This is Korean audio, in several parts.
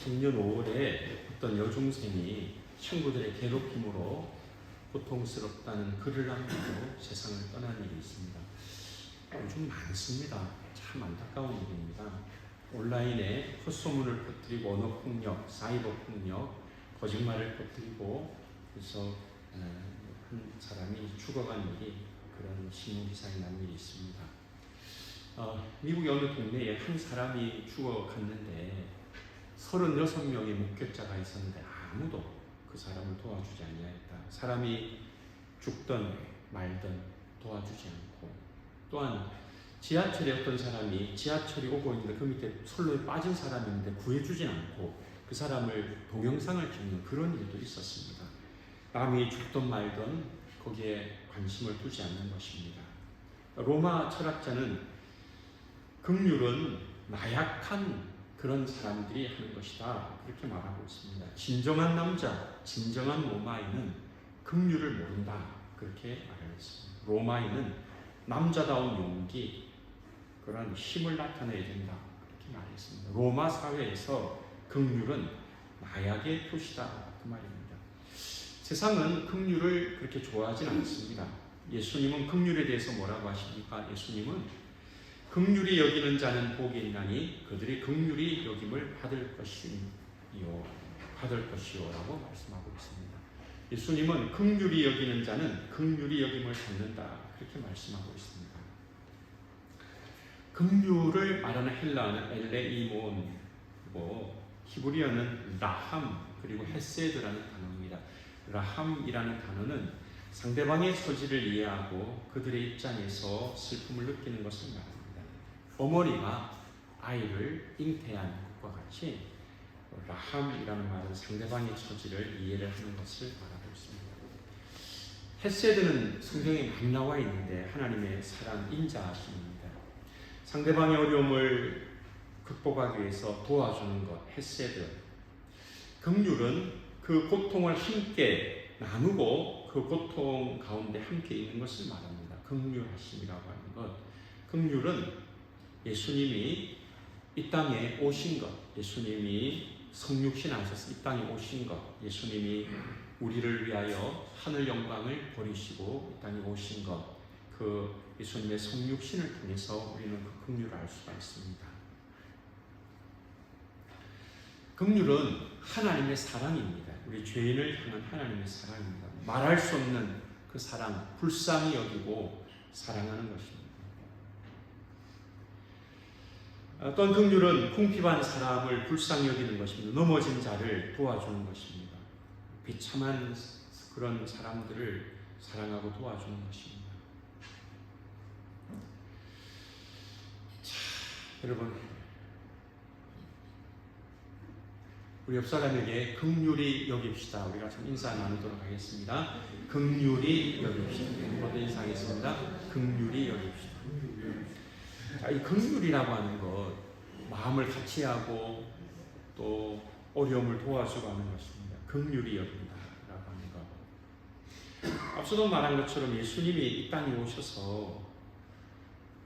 작년 5월에 어떤 여중생이 친구들의 괴롭힘으로 고통스럽다는 글을 남기고 세상을 떠난 일이 있습니다. 요즘 많습니다. 참 안타까운 일입니다. 온라인에 헛소문을 퍼뜨리고 언어폭력, 사이버폭력, 거짓말을 퍼뜨리고 그래서 한 사람이 죽어간 일이 그런 신문기사에 난 일이 있습니다. 미국의 어느 동네에 한 사람이 죽어갔는데 36명의 목격자가 있었는데 아무도 그 사람을 도와주지 아니하였다. 사람이 죽든 말든 도와주지 않고, 또한 지하철에 어떤 사람이 지하철이 오고 있는데 그 밑에 선로에 빠진 사람이 있는데 구해주지 않고 그 사람을 동영상을 찍는 그런 일도 있었습니다. 남이 죽든 말든 거기에 관심을 두지 않는 것입니다. 로마 철학자는 긍휼은 나약한 그런 사람들이 하는 것이다, 그렇게 말하고 있습니다. 진정한 남자, 진정한 로마인은 긍휼을 모른다, 그렇게 말하고 있습니다. 로마인은 남자다운 용기, 그런 힘을 나타내야 된다, 그렇게 말했습니다. 로마 사회에서 긍휼은 나약의 표시다, 그 말입니다. 세상은 긍휼을 그렇게 좋아하진 않습니다. 예수님은 긍휼에 대해서 뭐라고 하십니까? 예수님은 긍휼히 여기는 자는 복이 있나니 그들이 긍휼히 여김을 받을 것이요 라고 말씀하고 있습니다. 예수님은 긍휼히 여기는 자는 긍휼히 여김을 받는다, 그렇게 말씀하고 있습니다. 긍휼을 말하는 헬라어는 엘레이몬이고 히브리어는 라함 그리고 헤세드라는 단어입니다. 라함이라는 단어는 상대방의 처지를 이해하고 그들의 입장에서 슬픔을 느끼는 것을 말합니다. 어머니가 아이를 잉태한 것과 같이 라함이라는 말은 상대방의 처지를 이해를 하는 것을 말하고 있습니다. 헤세드는 성경에 많이 나와 있는데 하나님의 사랑 인자하심입니다. 상대방의 어려움을 극복하기 위해서 도와주는 것, 헤세드. 긍휼은 그 고통을 함께 나누고 그 고통 가운데 함께 있는 것을 말합니다. 긍휼하심이라고 하는 것. 긍휼은 예수님이 이 땅에 오신 것, 예수님이 성육신 하셔서 이 땅에 오신 것, 예수님이 우리를 위하여 하늘 영광을 버리시고 이 땅에 오신 것, 그 예수님의 성육신을 통해서 우리는 그 긍휼을 알 수가 있습니다. 긍휼은 하나님의 사랑입니다. 우리 죄인을 향한 하나님의 사랑입니다. 말할 수 없는 그 사랑, 불쌍히 여기고 사랑하는 것입니다. 어떤 긍휼은 궁핍한 사람을 불쌍히 여기는 것입니다. 넘어진 자를 도와주는 것입니다. 비참한 그런 사람들을 사랑하고 도와주는 것입니다. 자, 여러분, 우리 옆 사람에게 긍휼히 여깁시다. 우리가 좀 인사 나누도록 하겠습니다. 긍휼히 여깁시다. 모두 인사하겠습니다. 긍휼히 여깁시다. 자, 이 긍휼이라고 하는 것, 마음을 같이 하고 또 어려움을 도와주고 하는 것입니다. 긍휼히 여긴다라고 하는 것. 앞서도 말한 것처럼 예수님이 이 땅에 오셔서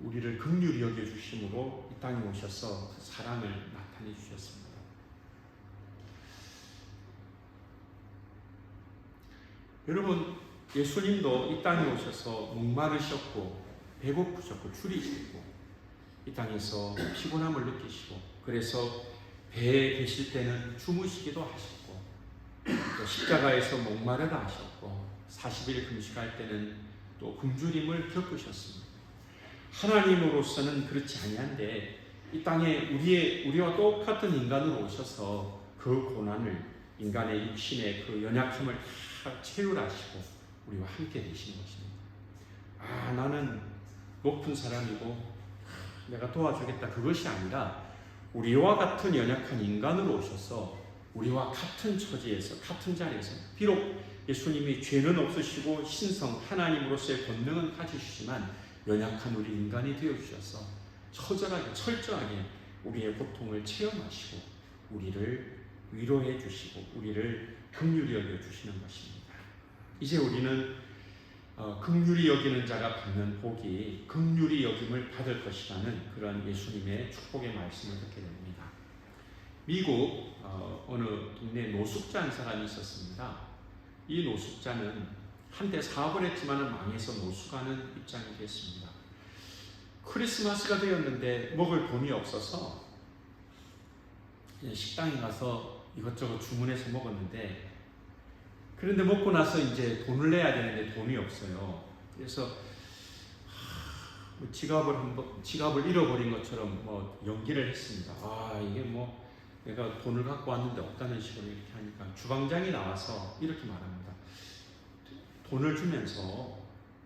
우리를 긍휼히 여겨주심으로 이 땅에 오셔서 그 사랑을 나타내 주셨습니다. 여러분, 예수님도 이 땅에 오셔서 목마르셨고 배고프셨고 줄이시고 이 땅에서 피곤함을 느끼시고, 그래서 배에 계실 때는 주무시기도 하셨고, 또 십자가에서 목마르다 하셨고, 40일 금식할 때는 또 굶주림을 겪으셨습니다. 하나님으로서는 그렇지 아니한데 이 땅에 우리와 똑같은 인간으로 오셔서 그 고난을, 인간의 육신의 그 연약함을 다 채울하시고 우리와 함께 되신 것입니다. 나는 높은 사람이고 내가 도와주겠다, 그것이 아니라 우리와 같은 연약한 인간으로 오셔서 우리와 같은 처지에서, 같은 자리에서, 비록 예수님이 죄는 없으시고 신성 하나님으로서의 권능은 가지시지만 연약한 우리 인간이 되어주셔서 처절하게, 철저하게 우리의 고통을 체험하시고 우리를 위로해 주시고 우리를 긍휼히 여겨주시는 것입니다. 이제 우리는 긍휼히 여기는 자가 받는 복이 긍휼히 여김을 받을 것이라는 그런 예수님의 축복의 말씀을 듣게 됩니다. 미국 어느 동네에 노숙자 한 사람이 있었습니다. 이 노숙자는 한때 사업을 했지만 망해서 노숙하는 입장이 됐습니다. 크리스마스가 되었는데 먹을 돈이 없어서 식당에 가서 이것저것 주문해서 먹었는데, 그런데 먹고 나서 이제 돈을 내야 되는데 돈이 없어요. 그래서 지갑을 잃어버린 것처럼 연기를 했습니다. 이게 내가 돈을 갖고 왔는데 없다는 식으로 이렇게 하니까 주방장이 나와서 이렇게 말합니다. 돈을 주면서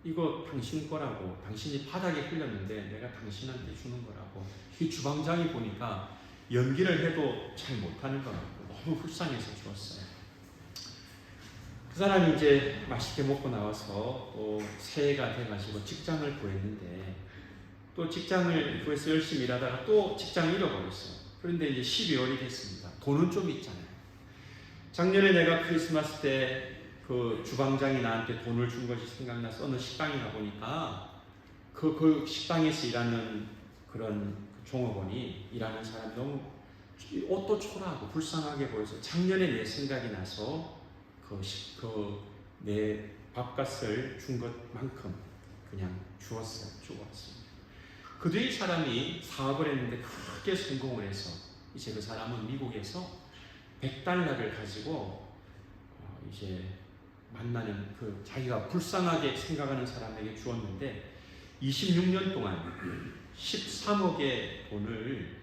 이거 당신 거라고, 당신이 바닥에 흘렸는데 내가 당신한테 주는 거라고. 이 주방장이 보니까 연기를 해도 잘 못하는 것 같고 너무 불쌍해서 주었어요. 그 사람이 이제 맛있게 먹고 나와서 또 새해가 돼가지고 직장을 구했는데, 또 직장을 구해서 열심히 일하다가 또 직장을 잃어버렸어요. 그런데 이제 12월이 됐습니다. 돈은 좀 있잖아요. 작년에 내가 크리스마스 때 그 주방장이 나한테 돈을 준 것이 생각나서 어느 식당에 가보니까 그 식당에서 일하는 그런 종업원이, 일하는 사람이 너무 옷도 초라하고 불쌍하게 보여서 작년에 내 생각이 나서 내 밥값을 준 것만큼 그냥 주고 왔습니다. 그 뒤에 자람이 사업을 했는데 크게 성공을 해서 이제 그 사람은 미국에서 $100를 가지고 이제 만나는 자기가 불쌍하게 생각하는 사람에게 주었는데, 26년 동안 13억의 돈을,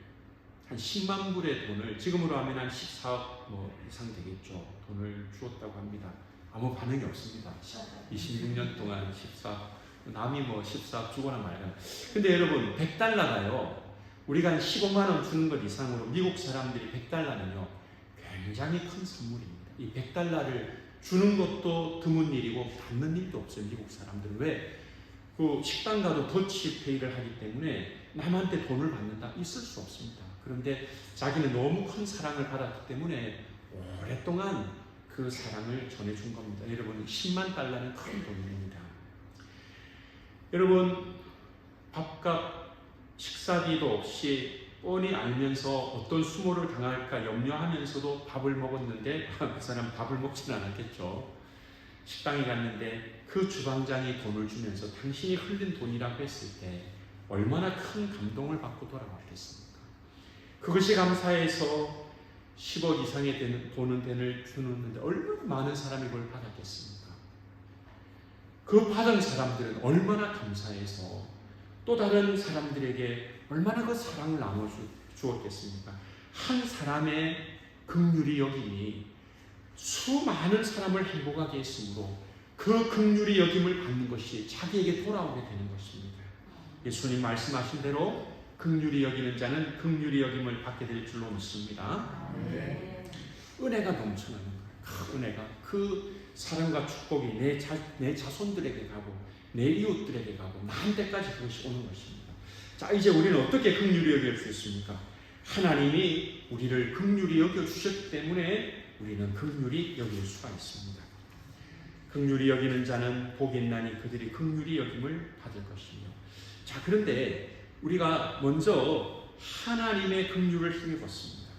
한 10만 불의 돈을, 지금으로 하면 한 14억 이상 되겠죠. 돈을 주었다고 합니다. 아무 반응이 없습니다. 26년 동안 14억, 남이 14억 주거나 말거나. 근데 여러분, $100가요. 우리가 한 15만 원 주는 것 이상으로 미국 사람들이 $100면요 굉장히 큰 선물입니다. 이 $100를 주는 것도 드문 일이고 받는 일도 없어요. 미국 사람들은. 왜? 식당 가도 더치페이를 하기 때문에 남한테 돈을 받는다? 있을 수 없습니다. 그런데 자기는 너무 큰 사랑을 받았기 때문에 오랫동안 그 사랑을 전해준 겁니다. 여러분, $10만 큰 돈입니다. 여러분, 밥값, 식사비도 없이 뻔히 알면서 어떤 수모를 당할까 염려하면서도 밥을 먹었는데, 그 사람 밥을 먹지는 않았겠죠. 식당에 갔는데 그 주방장이 돈을 주면서 당신이 흘린 돈이라고 했을 때 얼마나 큰 감동을 받고 돌아왔겠습니까? 그것이 감사해서 10억 이상의 돈을 주는데 얼마나 많은 사람이 그걸 받았겠습니까? 그 받은 사람들은 얼마나 감사해서 또 다른 사람들에게 얼마나 그 사랑을 나눠주었겠습니까? 한 사람의 긍휼히 여김이 수많은 사람을 행복하게 했으므로 그 긍휼히 여김을 받는 것이 자기에게 돌아오게 되는 것입니다. 예수님 말씀하신 대로 긍휼히 여기는 자는 긍휼히 여김을 받게 될 줄로 믿습니다. 은혜가 넘쳐나는 거예요. 은혜가, 그 사랑과 축복이 내 자손들에게 가고 내 이웃들에게 가고 나한테까지 그것이 오는 것입니다. 자, 이제 우리는 어떻게 긍휼히 여길 수 있습니까? 하나님이 우리를 긍휼히 여겨주셨기 때문에 우리는 긍휼히 여길 수가 있습니다. 긍휼히 여기는 자는 복이 있나니 그들이 긍휼히 여김을 받을 것이며. 자, 그런데 우리가 먼저 하나님의 긍휼을 힘입었습니다.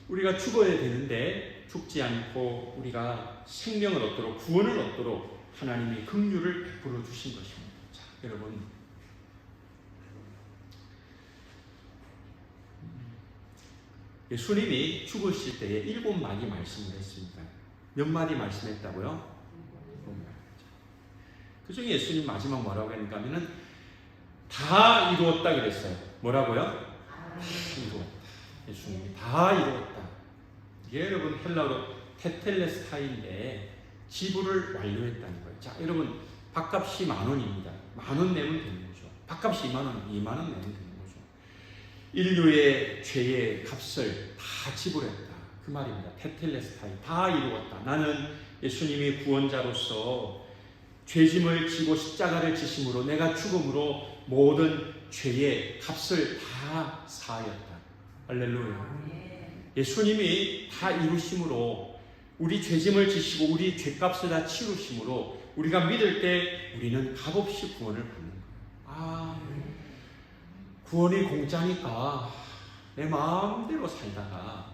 우리가 죽어야 되는데 죽지 않고 우리가 생명을 얻도록, 구원을 얻도록 하나님이 긍휼을 베풀어 주신 것입니다. 자, 여러분, 예수님이 죽으실 때에 7마디 말씀을 했습니다. 몇 마디 말씀했다고요? 7마디. 그 중에 예수님 마지막 뭐라고 했는가 하면은 다 이루었다 그랬어요. 뭐라고요? 다 이루었다. 예수님이 다 이루었다. 이게 여러분 헬라어로 테텔레스타인데 지불을 완료했다는 거예요. 자, 여러분, 밥값이 10,000원입니다. 10,000원 내면 되는 거죠. 밥값이 20,000원, 20,000원 내면 되는 거죠. 인류의 죄의 값을 다 지불했다. 그 말입니다. 테텔레스타인, 다 이루었다. 나는 예수님이 구원자로서 죄짐을 지고 십자가를 지심으로 내가 죽음으로 모든 죄의 값을 다 사하였다. 할렐루야. 예수님이 다 이루심으로 우리 죄짐을 지시고 우리 죄값을 다 치루심으로 우리가 믿을 때 우리는 값없이 구원을 받는 거예요. 구원이 공짜니까 내 마음대로 살다가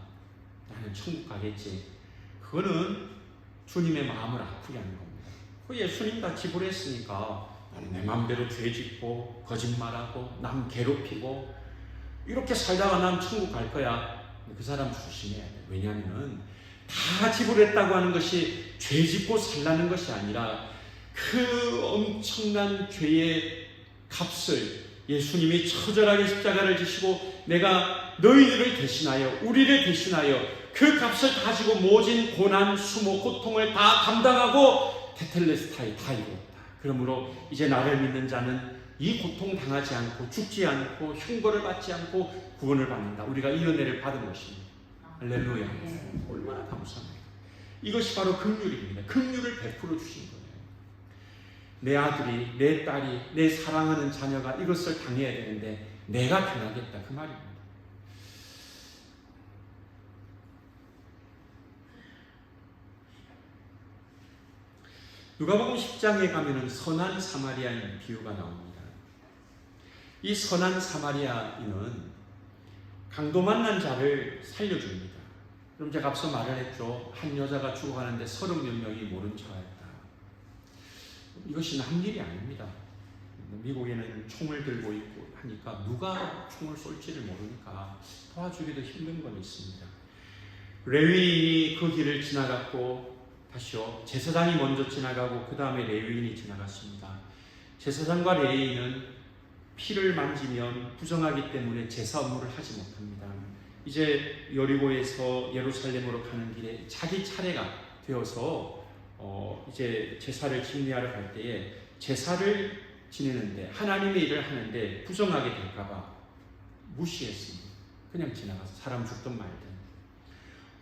나는 천국 가겠지. 그거는 주님의 마음을 아프게 하는 겁니다. 그 예수님 다 지불했으니까 나는 내 마음대로 죄 짓고 거짓말하고 남 괴롭히고 이렇게 살다가 난 천국 갈 거야. 그 사람 조심해야 돼. 왜냐하면 다 지불했다고 하는 것이 죄 짓고 살라는 것이 아니라 그 엄청난 죄의 값을 예수님이 처절하게 십자가를 지시고 내가 너희들을 대신하여 우리를 대신하여 그 값을 가지고 모진 고난, 수모, 고통을 다 감당하고 테텔레스타이 다 이뤘다. 그러므로 이제 나를 믿는 자는 이 고통 당하지 않고 죽지 않고 흉고를 받지 않고 구원을 받는다. 우리가 이 은혜를 받은 것입니다. 할렐루야. 얼마나 감사합니다. 이것이 바로 긍휼입니다. 긍휼을 베풀어 주신 거예요. 내 아들이, 내 딸이, 내 사랑하는 자녀가 이것을 당해야 되는데 내가 당하겠다. 그 말입니다. 누가복음 10장에 가면은 선한 사마리아인 비유가 나옵니다. 이 선한 사마리아인은 강도 만난 자를 살려줍니다. 그럼 제가 앞서 말을 했죠. 한 여자가 죽어가는데 30몇 명이 모른 척했다. 이것이 남 일이 아닙니다. 미국에는 총을 들고 있고 하니까 누가 총을 쏠지를 모르니까 도와주기도 힘든 건 있습니다. 레위인이 그 길을 지나갔고 다시요. 제사장이 먼저 지나가고 그 다음에 레위인이 지나갔습니다. 제사장과 레위인은 피를 만지면 부정하기 때문에 제사 업무를 하지 못합니다. 이제 여리고에서 예루살렘으로 가는 길에 자기 차례가 되어서 이제 제사를 집례하러 갈 때에 제사를 지내는데 하나님의 일을 하는데 부정하게 될까봐 무시했습니다. 그냥 지나가서 사람 죽든 말든.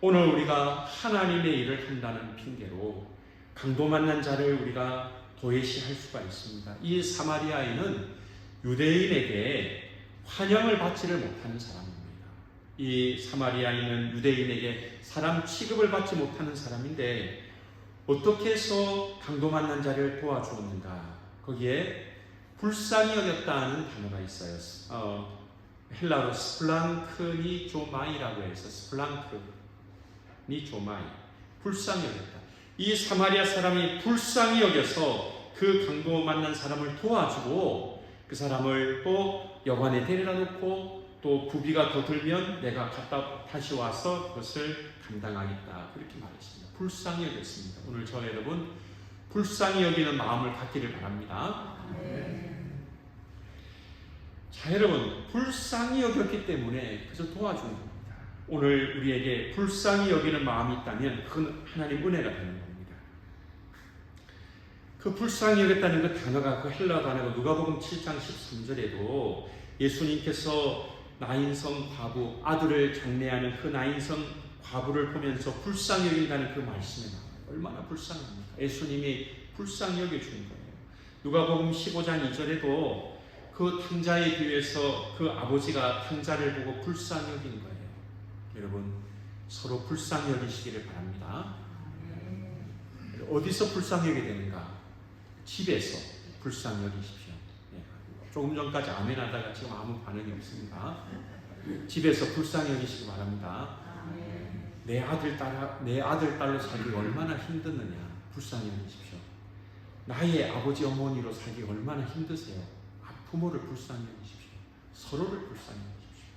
오늘 우리가 하나님의 일을 한다는 핑계로 강도 만난 자를 우리가 도외시할 수가 있습니다. 이 사마리아인은 유대인에게 환영을 받지를 못하는 사람입니다. 이 사마리아인은 유대인에게 사람 취급을 받지 못하는 사람인데 어떻게 해서 강도 만난 자를 도와주었는가? 거기에 불쌍히 여겼다는 단어가 있어요. 헬라로 스플랑크니 조마이라고 해서 스플랑크니 조마이, 불쌍히 여겼다. 이 사마리아 사람이 불쌍히 여겨서 그 강도 만난 사람을 도와주고 그 사람을 또 여관에 데려다 놓고 또 부비가 더 들면 내가 갔다 다시 와서 그것을 감당하겠다. 그렇게 말했습니다. 불쌍히 여겼습니다. 오늘 저 여러분 불쌍히 여기는 마음을 갖기를 바랍니다. 자, 여러분 불쌍히 여겼기 때문에 그저 도와주는 겁니다. 오늘 우리에게 불쌍히 여기는 마음이 있다면 그건 하나님 은혜가 되는 겁니다. 그 불쌍히 여겼다는 그 단어가 그 헬라 단어가 누가복음 7장 13절에도 예수님께서 나인성 과부 아들을 장례하는 그 나인성 과부를 보면서 불쌍히 여긴다는 그 말씀에 나와요. 얼마나 불쌍합니까? 예수님이 불쌍히 여겨주는 거예요. 누가복음 15장 2절에도 그 탕자의 비유에서 그 아버지가 탕자를 보고 불쌍히 여긴 거예요. 여러분 서로 불쌍히 여기시기를 바랍니다. 어디서 불쌍히 여기게 되는가? 집에서 불쌍히 여기십시오. 조금 전까지 아멘 하다가 지금 아무 반응이 없습니다. 집에서 불쌍히 여기시기 바랍니다. 내 아들 딸로 살기 얼마나 힘드느냐 불쌍히 여기십시오. 나의 아버지 어머니로 살기 얼마나 힘드세요. 부모를 불쌍히 여기십시오. 서로를 불쌍히 여기십시오.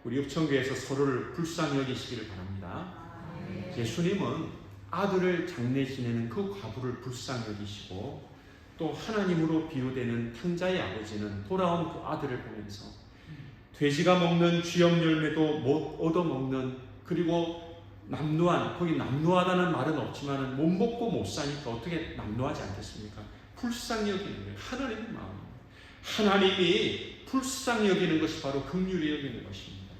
우리 읍천교회에서 서로를 불쌍히 여기시기를 바랍니다. 예수님은 아들을 장례 지내는 그 과부를 불쌍히 여기시고 또 하나님으로 비유되는 탕자의 아버지는 돌아온 그 아들을 보면서 돼지가 먹는 쥐염 열매도 못 얻어먹는, 그리고 남루한, 거기 남루하다는 말은 없지만 못 먹고 못 사니까 어떻게 남루하지 않겠습니까? 불쌍히 여기는 거예요. 하나님의 마음입니다. 하나님이 불쌍히 여기는 것이 바로 긍휼히 여기는 것입니다.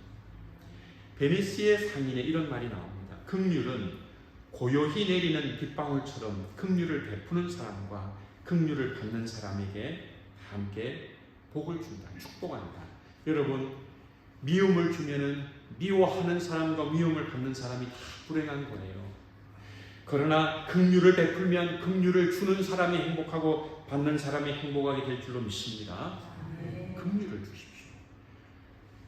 베니스의 상인에 이런 말이 나옵니다. 긍휼은 고요히 내리는 빗방울처럼 긍휼을 베푸는 사람과 긍휼을 받는 사람에게 함께 복을 준다, 축복한다. 여러분, 미움을 주면은 미워하는 사람과 미움을 받는 사람이 다 불행한 거예요. 그러나 긍휼을 베풀면 긍휼을 주는 사람이 행복하고 받는 사람이 행복하게 될 줄로 믿습니다. 긍휼을 주십시오.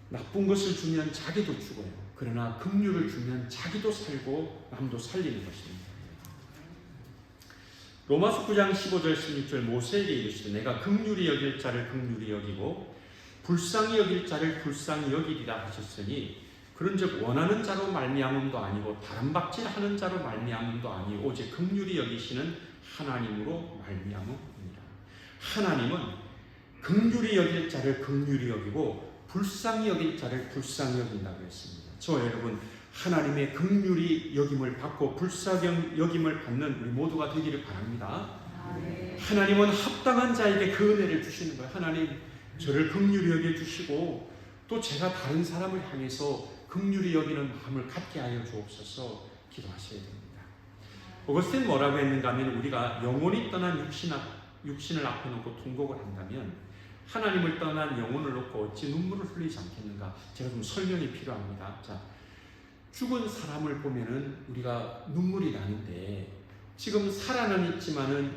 나쁜 것을 주면 자기도 죽어요. 그러나 긍휼을 주면 자기도 살고 남도 살리는 것입니다. 로마서 9장 15절 16절 모세에게 이르시되 내가 긍휼히 여길 자를 긍휼히 여기고 불쌍히 여길 자를 불쌍히 여기리라 하셨으니 그런즉 원하는 자로 말미암음도 아니고 바람박질하는 자로 말미암음도 아니고 오직 긍휼히 여기시는 하나님으로 말미암음이니라. 하나님은 긍휼히 여길 자를 긍휼히 여기고 불쌍히 여길 자를 불쌍히 여긴다고 했습니다. 저 여러분 하나님의 긍휼히 여김을 받고 불쌍히 여김을 받는 우리 모두가 되기를 바랍니다. 하나님은 합당한 자에게 그 은혜를 주시는 거예요. 하나님 저를 긍휼히 여겨주시고 또 제가 다른 사람을 향해서 긍휼히 여기는 마음을 갖게 하여 주옵소서 기도하셔야 됩니다. 오거스틴 뭐라고 했는가 하면 우리가 영혼이 떠난 육신을 앞에 놓고 통곡을 한다면 하나님을 떠난 영혼을 놓고 어찌 눈물을 흘리지 않겠는가? 제가 좀 설명이 필요합니다. 자, 죽은 사람을 보면은 우리가 눈물이 나는데 지금 살아는 있지만은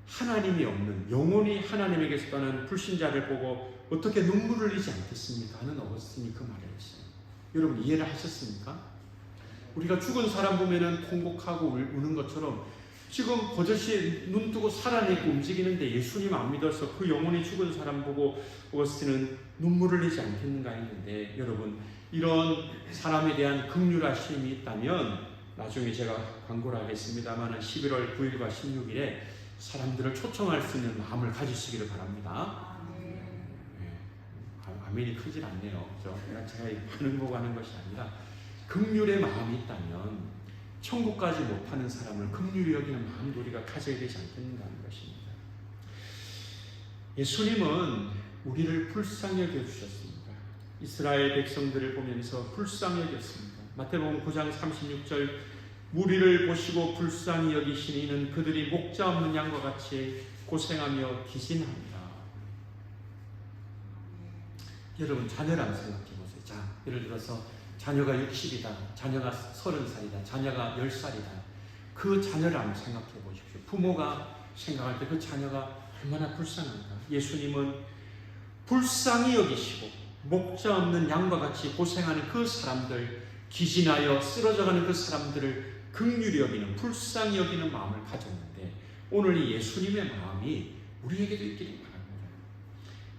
하나님이 없는 영혼이 하나님에게서 떠난 불신자를 보고 어떻게 눈물을 흘리지 않겠습니까? 하는 어거스틴이 그 말을 했어요. 여러분 이해를 하셨습니까? 우리가 죽은 사람 보면은 통곡하고 우는 것처럼 지금 버젓이 눈 뜨고 살아내고 움직이는데 예수님 안 믿어서 그 영혼이 죽은 사람 보고 어거스틴은 눈물을 흘리지 않겠는가 했는데 여러분 이런 사람에 대한 긍휼하심이 있다면 나중에 제가 광고를 하겠습니다만 11월 9일과 16일에 사람들을 초청할 수 있는 마음을 가지시기를 바랍니다. 아멘이 크질 않네요. 그죠? 제가 하는 거고 하는 것이 아니라 긍휼의 마음이 있다면 천국까지 못하는 사람을 긍휼히 여기는 마음도 우리가 가져야 되지 않겠는가 하는 것입니다. 예수님은 우리를 불쌍히 여겨주셨습니다. 이스라엘 백성들을 보면서 불쌍히 여겼습니다. 마태복음 9장 36절 무리를 보시고 불쌍히 여기시니 이는 그들이 목자 없는 양과 같이 고생하며 기진합니다. 여러분 자녀를 한번 생각해 보세요. 자, 예를 들어서 자녀가 60이다. 자녀가 30살이다. 자녀가 10살이다. 그 자녀를 한번 생각해 보십시오. 부모가 생각할 때 그 자녀가 얼마나 불쌍한가. 예수님은 불쌍히 여기시고 목자 없는 양과 같이 고생하는 그 사람들, 기진하여 쓰러져가는 그 사람들을 긍휼히 여기는 불쌍히 여기는 마음을 가졌는데 오늘 이 예수님의 마음이 우리에게도 있기를 바랍니다.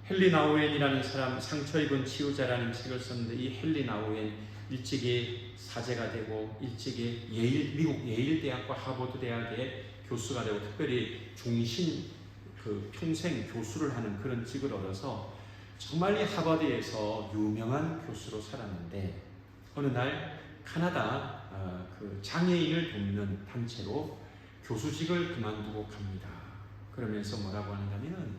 헨리 나우엔이라는 사람 상처 입은 치유자라는 책을 썼는데 이 헨리 나우엔 일찍이 사제가 되고 일찍이 미국 예일 대학과 하버드 대학의 교수가 되고 특별히 종신 평생 교수를 하는 그런 직을 얻어서 정말 이 하버드에서 유명한 교수로 살았는데 어느 날 카나다 장애인을 돕는 단체로 교수직을 그만두고 갑니다. 그러면서 뭐라고 하는가면은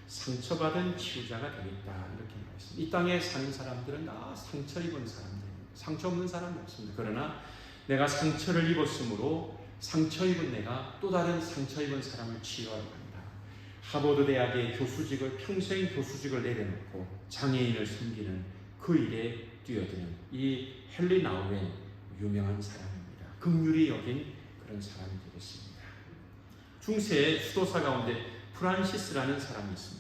상처받은 치유자가 되겠다 이렇게 말했습니다. 이 땅에 사는 사람들은 다 상처 입은 사람들, 상처 없는 사람은 없습니다. 그러나 내가 상처를 입었으므로 상처 입은 내가 또 다른 상처 입은 사람을 치유하러 간다. 하버드 대학의 교수직을 평생 교수직을 내려놓고 장애인을 섬기는 그 일에 뛰어드는 이 헨리 나우엔 유명한 사람입니다. 긍휼히 여긴 그런 사람이 되겠습니다. 중세의 수도사 가운데 프란시스라는 사람이 있습니다.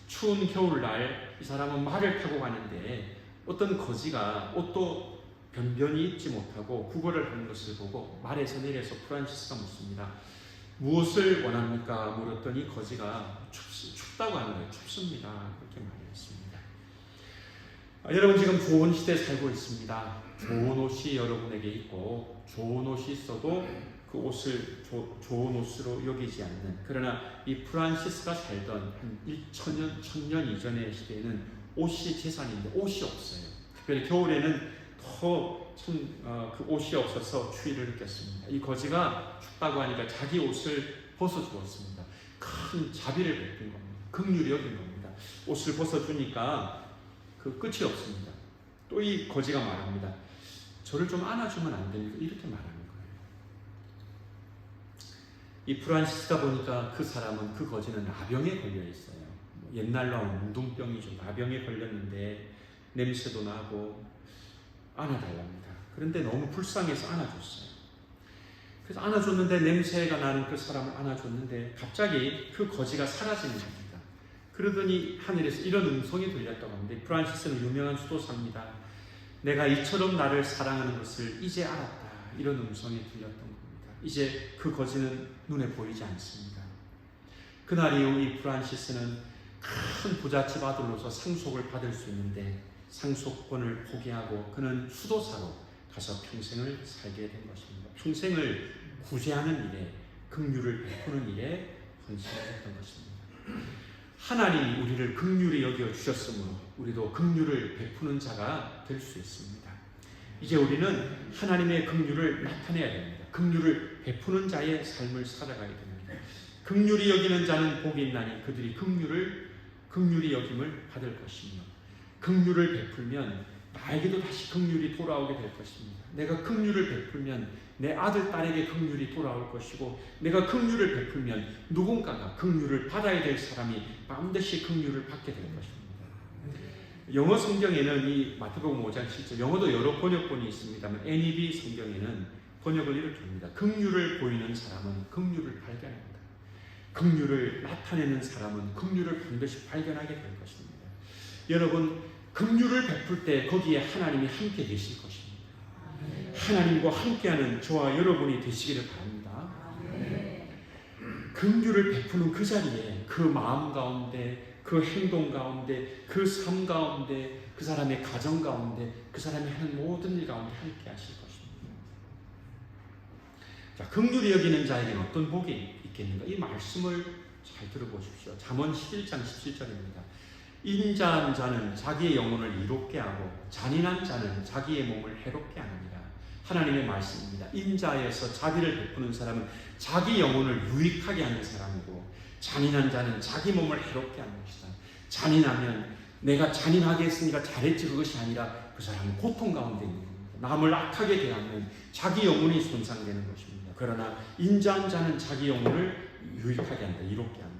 추운 겨울날 이 사람은 말을 타고 가는데 어떤 거지가 옷도 변변히 입지 못하고 구걸을 하는 것을 보고 말에서 내려서 프란시스가 묻습니다. 무엇을 원합니까? 물었더니 거지가 춥다고 하는 거예요. 춥습니다. 그렇게 말했습니다. 여러분 지금 좋은 시대에 살고 있습니다. 좋은 옷이 여러분에게 있고 좋은 옷이 있어도 그 옷을 좋은 옷으로 여기지 않는 그러나 이 프란시스가 살던 한 1000년 이전의 시대에는 옷이 재산인데 옷이 없어요. 특별히 겨울에는 더 그 옷이 없어서 추위를 느꼈습니다. 이 거지가 춥다고 하니까 자기 옷을 벗어주었습니다. 큰 자비를 베푼 겁니다. 긍휼히 여긴 겁니다. 옷을 벗어주니까 그 끝이 없습니다. 또 이 거지가 말합니다. 저를 좀 안아주면 안 됩니까? 이렇게 말하는 거예요. 이 프란시스가 보니까 그 사람은 그 거지는 나병에 걸려 있어요. 옛날로 하면 운동병이죠. 나병에 걸렸는데 냄새도 나고 안아달랍니다. 그런데 너무 불쌍해서 안아줬어요. 그래서 안아줬는데 냄새가 나는 그 사람을 안아줬는데 갑자기 그 거지가 사라지는 겁니다. 그러더니 하늘에서 이런 음성이 들렸다고 합니다. 프란시스는 유명한 수도사입니다. 내가 이처럼 나를 사랑하는 것을 이제 알았다. 이런 음성이 들렸던 겁니다. 이제 그 거지는 눈에 보이지 않습니다. 그날 이후 이 프란시스는 큰 부잣집 아들로서 상속을 받을 수 있는데 상속권을 포기하고 그는 수도사로 가서 평생을 살게 된 것입니다. 평생을 구제하는 일에, 긍휼을 베푸는 일에 헌신을 했던 것입니다. 하나님이 우리를 긍휼히 여겨 주셨으므로 우리도 긍휼을 베푸는 자가 될 수 있습니다. 이제 우리는 하나님의 긍휼을 나타내야 됩니다. 긍휼을 베푸는 자의 삶을 살아가야 됩니다. 긍휼히 여기는 자는 복이 있나니 그들이 긍휼히 여김을 받을 것이며, 긍휼을 베풀면 나에게도 다시 긍휼이 돌아오게 될 것입니다. 내가 긍휼을 베풀면 내 아들, 딸에게 긍휼이 돌아올 것이고, 내가 긍휼을 베풀면 누군가가 긍휼을 받아야 될 사람이 반드시 긍휼을 받게 될 것입니다. 영어 성경에는 이 마태복음 5장 7절, 영어도 여러 번역본이 있습니다만 NEB 성경에는 번역을 이렇게 합니다. 긍휼을 보이는 사람은 긍휼을 발견합니다. 긍휼을 나타내는 사람은 긍휼을 반드시 발견하게 될 것입니다. 여러분, 긍휼을 베풀 때 거기에 하나님이 함께 계실 것입니다. 하나님과 함께하는 저와 여러분이 되시기를 바랍니다. 긍휼을 베푸는 그 자리에, 그 마음 가운데, 그 행동 가운데, 그 삶 가운데, 그 사람의 가정 가운데, 그 사람이 하는 모든 일 가운데 함께 하실 것입니다. 자, 긍휼히 여기는 자에게는 어떤 복이 있겠는가? 이 말씀을 잘 들어보십시오. 잠언 11장 17절입니다. 인자한 자는 자기의 영혼을 이롭게 하고 잔인한 자는 자기의 몸을 해롭게 하느니라. 하나님의 말씀입니다. 인자하여서 자비를 베푸는 사람은 자기 영혼을 유익하게 하는 사람이고, 잔인한 자는 자기 몸을 해롭게 하는 것이다. 잔인하면 내가 잔인하게 했으니까 잘했지, 그것이 아니라 그 사람은 고통 가운데 있는 겁니다. 남을 악하게 대하면 자기 영혼이 손상되는 것입니다. 그러나 인자한 자는 자기 영혼을 유익하게 한다, 이롭게 한다.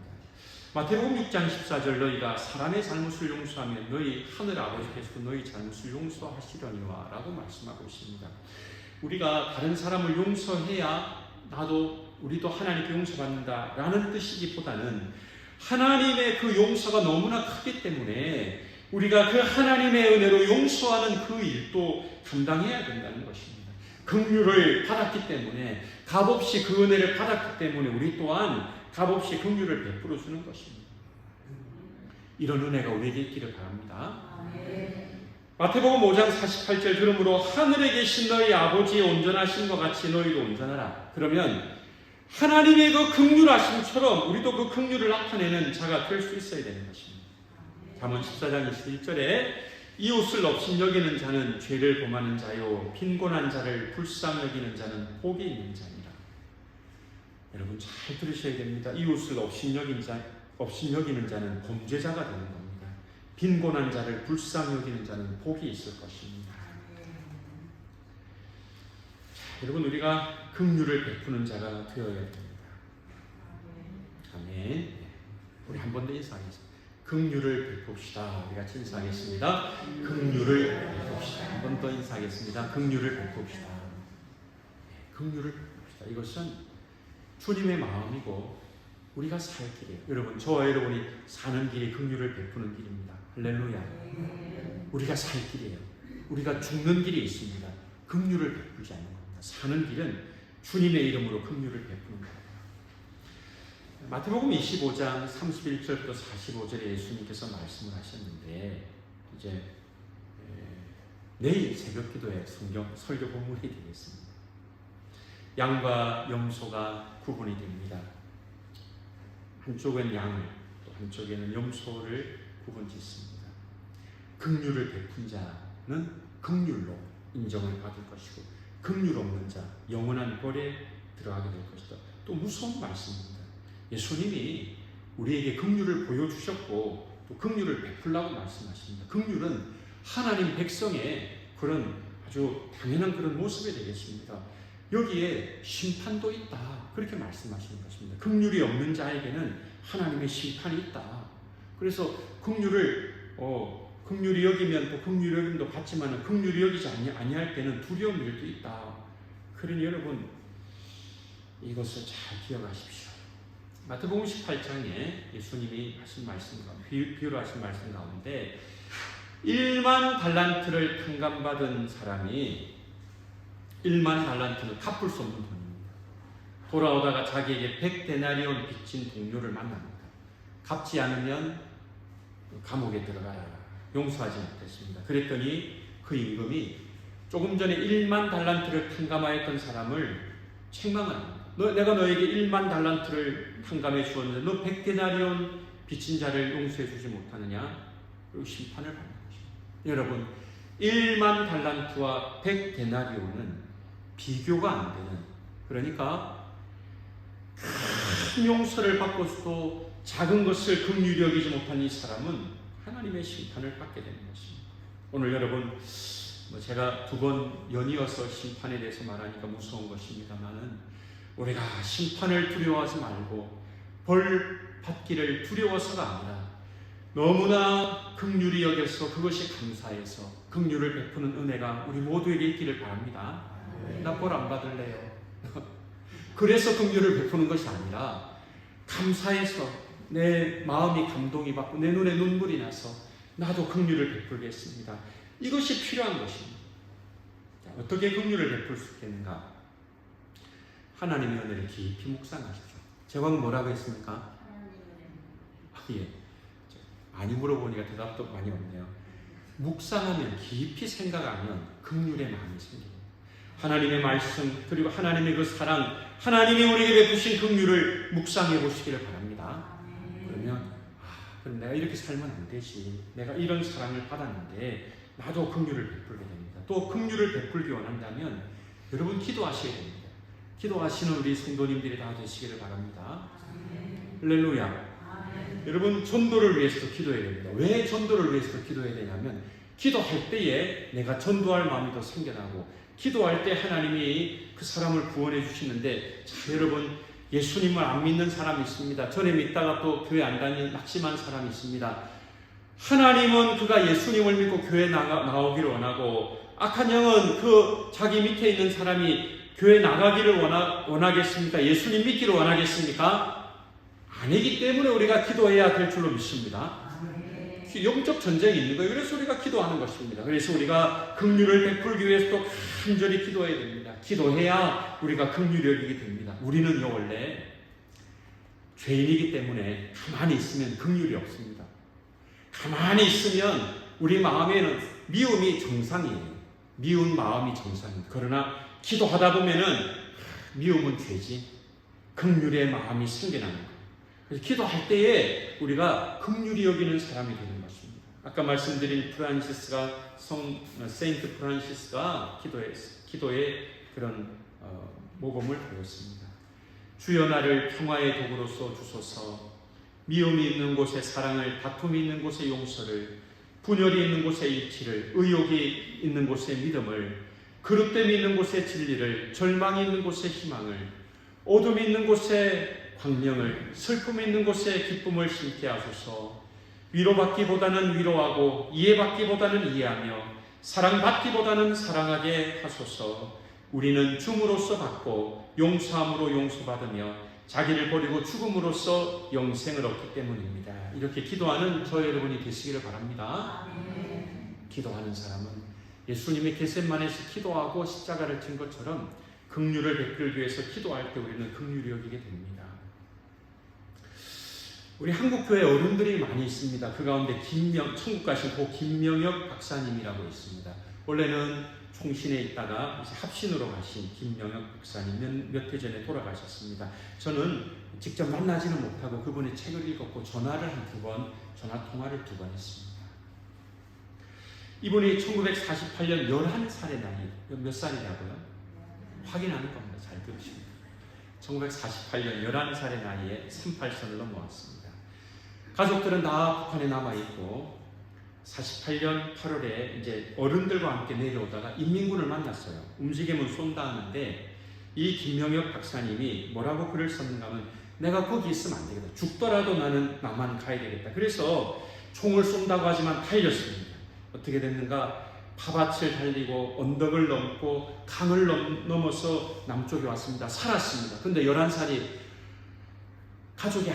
마태복음 6장 14절, 너희가 사람의 잘못을 용서하면 너희 하늘 아버지께서도 너희 잘못을 용서하시려니와 라고 말씀하고 있습니다. 우리가 다른 사람을 용서해야 우리도 하나님께 용서받는다 라는 뜻이기보다는 하나님의 그 용서가 너무나 크기 때문에 우리가 그 하나님의 은혜로 용서하는 그 일도 감당해야 된다는 것입니다. 긍휼을 받았기 때문에, 값없이 그 은혜를 받았기 때문에 우리 또한 값없이 긍휼을 베풀어 주는 것입니다. 이런 은혜가 우리에게 있기를 바랍니다. 마태복음 5장 48절, 그러므로 하늘에 계신 너희 아버지의 온전하심과 같이 너희도 온전하라. 그러면 하나님의 그 긍휼하심처럼 우리도 그 긍휼을 나타내는 자가 될 수 있어야 되는 것입니다. 잠언 14장 21절에 이웃을 업신 여기는 자는 죄를 범하는 자요, 빈곤한 자를 불쌍히 여기는 자는 복이 있는 자니라. 여러분 잘 들으셔야 됩니다. 이웃을 업신 여기는 자는 범죄자가 되는 겁니다. 빈곤한 자를 불쌍히 여기는 자는 복이 있을 것입니다. 자, 여러분, 우리가 긍휼을 베푸는 자가 되어야 됩니다. 아멘. 우리 한 번 더 인사하겠습니다. 긍휼을 베풉시다. 우리 같이 인사하겠습니다. 긍휼을 베풉시다. 한 번 더 인사하겠습니다. 긍휼을 베풉시다. 긍휼을 베풉시다. 이것은 주님의 마음이고 우리가 살 길이에요. 여러분, 저와 여러분이 사는 길이 긍휼을 베푸는 길입니다. 할렐루야. 우리가 살 길이에요. 우리가 죽는 길이 있습니다. 긍휼을 베풀지 않는 겁니다. 사는 길은 주님의 이름으로 긍휼을 베푸는 거예요. 마태복음 25장 31절부터 45절에 예수님께서 말씀을 하셨는데, 이제 내일 새벽 기도에 설교 본문이 되겠습니다. 양과 염소가 구분이 됩니다. 한쪽은 양을, 또 한쪽에는 염소를 구분짓습니다. 긍휼을 베푼 자는 긍휼로 인정을 받을 것이고, 긍휼 없는 자 영원한 벌에 들어가게 될 것이다. 또 무서운 말씀입니다. 예수님이 우리에게 긍휼을 보여주셨고 또 긍휼을 베풀라고 말씀하십니다. 긍휼은 하나님 백성의 그런 아주 당연한 그런 모습이 되겠습니다. 여기에 심판도 있다, 그렇게 말씀하시는 것입니다. 긍휼이 없는 자에게는 하나님의 심판이 있다. 그래서 긍휼히 여기면 또 긍휼히 여김도 받지만 긍휼히 여기지 아니할 때는 두려운 일도 있다. 그러니 여러분, 이것을 잘 기억하십시오. 마태복음 18장에 예수님이 하신 말씀, 비유로 하신 말씀 가운데 1만 달란트를 탕감받은 사람이 1만 달란트는 갚을 수 없는 돈입니다. 돌아오다가 자기에게 100데나리온 빚진 동료를 만납니다. 갚지 않으면 감옥에 들어가라. 용서하지 못했습니다. 그랬더니 그 임금이 조금 전에 1만 달란트를 탕감하였던 사람을 책망을 합니다. 내가 너에게 1만 달란트를 탕감해 주었는데 너 100데나리온 빚진 자를 용서해 주지 못하느냐? 그리고 심판을 받는 것입니다. 여러분, 1만 달란트와 100데나리온은 비교가 안 되는, 그러니까 큰 용서를 받고서도 작은 것을 긍휼히 여기지 못한 이 사람은 하나님의 심판을 받게 되는 것입니다. 오늘 여러분, 제가 2번 연이어서 심판에 대해서 말하니까 무서운 것입니다만은 우리가 심판을 두려워하지 말고 벌 받기를 두려워서가 아니라 너무나 긍휼히 여겨서 그것이 감사해서 긍휼을 베푸는 은혜가 우리 모두에게 있기를 바랍니다. 나 벌 안 받을래요. 그래서 긍휼을 베푸는 것이 아니라 감사해서 내 마음이 감동이 받고 내 눈에 눈물이 나서 나도 긍휼을 베풀겠습니다. 이것이 필요한 것입니다. 자, 어떻게 긍휼을 베풀 수 있겠는가? 하나님의 은혜를 깊이 묵상하십시오. 제가 뭐라고 했습니까? 예. 많이 물어보니까 대답도 많이 없네요. 묵상하면, 깊이 생각하면 긍휼의 마음이 생깁니다. 하나님의 말씀, 그리고 하나님의 그 사랑, 하나님이 우리에게 베푸신 긍휼을 묵상해 보시기를 바랍니다. 그러면 그럼 내가 이렇게 살면 안 되지. 내가 이런 사랑을 받았는데 나도 긍휼을 베풀게 됩니다. 또 긍휼을 베풀기 원한다면 여러분 기도하셔야 됩니다. 기도하시는 우리 성도님들이 다 되시기를 바랍니다. 할렐루야. 여러분, 전도를 위해서도 기도해야 됩니다. 왜 전도를 위해서도 기도해야 되냐면 기도할 때에 내가 전도할 마음이 더 생겨나고 기도할 때 하나님이 그 사람을 구원해 주시는데, 자, 여러분, 예수님을 안 믿는 사람이 있습니다. 전에 믿다가 또 교회 안 다니는 낙심한 사람이 있습니다. 하나님은 그가 예수님을 믿고 교회 나오기를 원하고 악한 영은 그 자기 밑에 있는 사람이 교회 나가기를 원하겠습니까? 예수님 믿기를 원하겠습니까? 아니기 때문에 우리가 기도해야 될 줄로 믿습니다. 영적 전쟁이 있는 거예요. 그래서 우리가 기도하는 것입니다. 그래서 우리가 긍휼을 베풀기 위해서도 간절히 기도해야 됩니다. 기도해야 우리가 긍휼히 여기게 됩니다. 우리는요, 원래 죄인이기 때문에 가만히 있으면 긍휼이 없습니다. 가만히 있으면 우리 마음에는 미움이 정상이에요. 미운 마음이 정상입니다. 그러나 기도하다 보면은 미움은 죄지, 긍휼의 마음이 생겨나는 거예요. 그래서 기도할 때에 우리가 긍휼히 여기는 사람이 되는 것입니다. 아까 말씀드린 세인트 프란시스가 기도의 그런 모범을 보였습니다. 주여 나를 평화의 도구로서 주소서. 미움이 있는 곳에 사랑을, 다툼이 있는 곳에 용서를, 분열이 있는 곳에 일치를, 의욕이 있는 곳에 믿음을, 그릇됨이 있는 곳에 진리를, 절망이 있는 곳에 희망을, 어둠이 있는 곳에 광명을, 슬픔이 있는 곳에 기쁨을 심게 하소서. 위로받기보다는 위로하고 이해받기보다는 이해하며 사랑받기보다는 사랑하게 하소서. 우리는 줌으로써 받고 용서함으로 용서받으며 자기를 버리고 죽음으로써 영생을 얻기 때문입니다. 이렇게 기도하는 저 여러분이 되시기를 바랍니다. 기도하는 사람은 예수님이 겟세마네에서 기도하고 십자가를 진 것처럼 긍휼을 베풀기 위해서 기도할 때 우리는 긍휼히 여기게 됩니다. 우리 한국교회 어른들이 많이 있습니다. 그 가운데 천국 가신 고 김명혁 박사님이라고 있습니다. 원래는 총신에 있다가 이제 합신으로 가신 김명혁 박사님 몇 해 전에 돌아가셨습니다. 저는 직접 만나지는 못하고 그분의 책을 읽었고 전화 통화를 2번 했습니다. 이분이 1948년 11살의 나이, 몇 살이라고요? 확인하는 겁니다. 잘 들으십니다. 1948년 11살의 나이에 38선을 넘어왔습니다. 가족들은 다 북한에 남아있고 48년 8월에 이제 어른들과 함께 내려오다가 인민군을 만났어요. 움직이면 쏜다 하는데 이 김명혁 박사님이 뭐라고 글을 썼는가 하면 내가 거기 있으면 안 되겠다. 죽더라도 나는 남한 가야 되겠다. 그래서 총을 쏜다고 하지만 달렸습니다. 어떻게 됐는가? 파밭을 달리고 언덕을 넘고 강을 넘어서 남쪽에 왔습니다. 살았습니다. 근데 11살이 가족이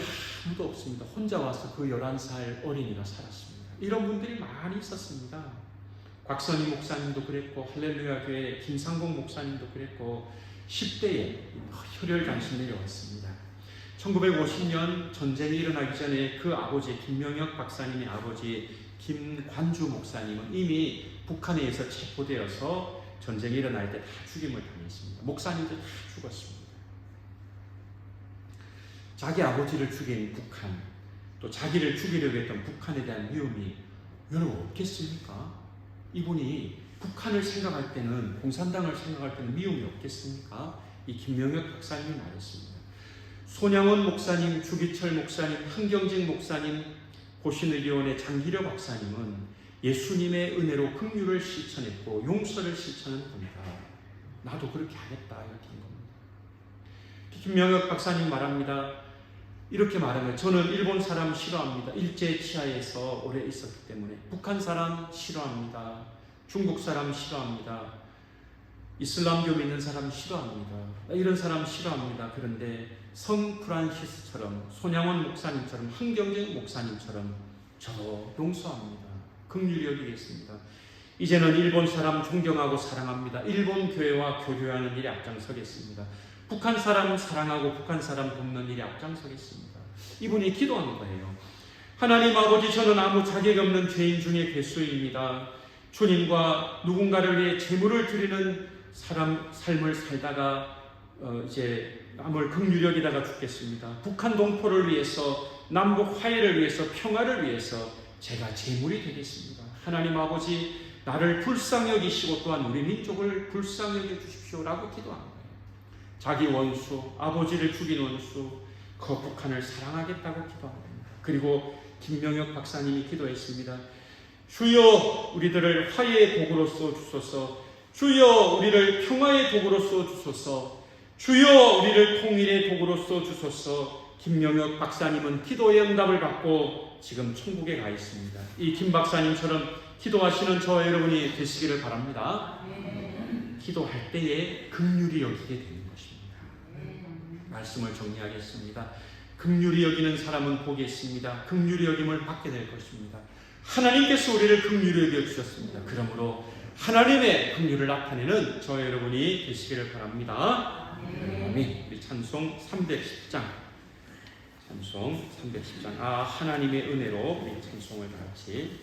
아무도 없습니다. 혼자 와서 그 11살 어린이가 살았습니다. 이런 분들이 많이 있었습니다. 곽선희 목사님도 그랬고, 할렐루야 교회 김상공 목사님도 그랬고, 10대에 혈혈단신 내려왔습니다. 1950년 전쟁이 일어나기 전에 그 아버지 김명혁 박사님의 아버지 김관주 목사님은 이미 북한에 의해서 체포되어서 전쟁이 일어날 때 다 죽임을 당했습니다. 목사님들 다 죽었습니다. 자기 아버지를 죽인 북한, 또 자기를 죽이려고 했던 북한에 대한 위험이 여러분 없겠습니까? 이분이 북한을 생각할 때는, 공산당을 생각할 때는 미움이 없겠습니까? 이 김명혁 박사님이 말했습니다. 손양원 목사님, 주기철 목사님, 한경직 목사님, 고신의료원의 장기려 박사님은 예수님의 은혜로 긍휼을 실천했고 용서를 실천한 겁니다. 나도 그렇게 하겠다 이렇게 한 겁니다. 김명혁 박사님 말합니다. 이렇게 말하면 저는 일본 사람 싫어합니다. 일제 치하에서 오래 있었기 때문에. 북한 사람 싫어합니다. 중국 사람 싫어합니다. 이슬람교 믿는 사람 싫어합니다. 이런 사람 싫어합니다. 그런데 성 프란시스처럼, 손양원 목사님처럼, 한경직 목사님처럼 저도 용서합니다. 긍휼히 여기겠습니다. 이제는 일본 사람 존경하고 사랑합니다. 일본 교회와 교류하는 일에 앞장서겠습니다. 북한 사람 사랑하고 북한 사람 돕는 일에 앞장서겠습니다. 이분이 기도하는 거예요. 하나님 아버지, 저는 아무 자격 없는 죄인 중에 괴수입니다. 주님과 누군가를 위해 제물을 드리는 삶을 살다가 이제 남을 긍휼히 여기다가 죽겠습니다. 북한 동포를 위해서, 남북 화해를 위해서, 평화를 위해서 제가 제물이 되겠습니다. 하나님 아버지, 나를 불쌍히 여기시고 또한 우리 민족을 불쌍히 여겨 주십시오라고 기도한 거예요. 자기 원수, 아버지를 죽인 원수, 그 북한을 사랑하겠다고 기도한 겁니다. 그리고 김명혁 박사님이 기도했습니다. 주여, 우리들을 화해의 도구로서 주소서. 주여, 우리를 평화의 도구로서 주소서. 주여, 우리를 통일의 도구로서 주소서. 김명혁 박사님은 기도의 응답을 받고 지금 천국에 가 있습니다. 이 김 박사님처럼 기도하시는 저와 여러분이 되시기를 바랍니다. 기도할 때에 긍휼히 여기게 되는 것입니다. 말씀을 정리하겠습니다. 긍휼히 여기는 사람은 복이 있습니다. 긍휼히 여김을 받게 될 것입니다. 하나님께서 우리를 긍휼히 여겨 주셨습니다. 그러므로 하나님의 긍휼을 나타내는 저와 여러분이 되시기를 바랍니다. 아멘. 우리 찬송 310장, 찬송 310장, 하나님의 은혜로 우리 찬송을 다 같이